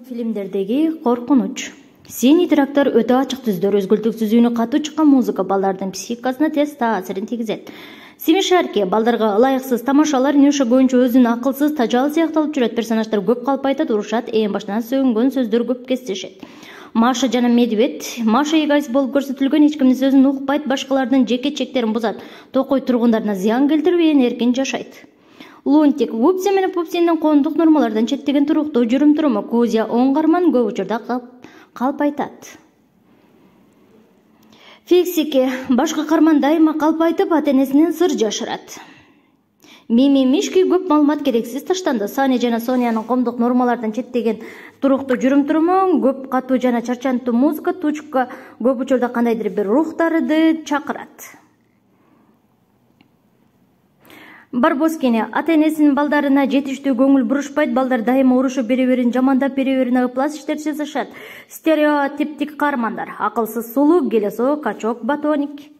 Мультфильмдердеги коркунуч. Синий трактор өтө ачык түздөр, өзгөлтүксүз үнү катуу чыккан музыка балдардын психикасына терс таасирин тийгизет. Смешарки балдарга ылайыксыз тамашалар, Нюша боюнча өзүн акылсыз, тажал сыякталып жүрөт. Персонаждар көп калп айтат, урушат, эң башынан сөгүнгөн сөздөр көп кездешет. Маша жана Медведь. Маша эгоист болуп көрсөтүлгөн, эч кимдин сөзүн укпайт, башкалардын жеке чектерин бузат. Токой тургундарына зыян келтирбей эркин жашайт. Лунтик. Вупси менен Пупсиндин коомдук нормалардан четтеген туруктуу жүрүм-туруму. Кузя оң карман көп учурда калп айтат. Фиксики. Башка карман дайыма калп айтып, ата-энесинен сыр жашырат. Мими Мишки көп маалымат керексиз таштанды. Сани жана Сониянын коомдук нормалардан четтеген туруктуу жүрүм-туруму, көп катуу жана чарчантуу музыка Тучка көп учурда кандайдыр бир рухтарды чакырат. Барбоскини. Ата-энесинин балдарына жетиштүү көңүл бурушпайт, балдар дайыма урушуп бири-бирин жамандап, бири-бирине ыплас иштер жасашат. Стереотиптик кармандар. Акылсыз сулуу, келесоо, качок, батоник.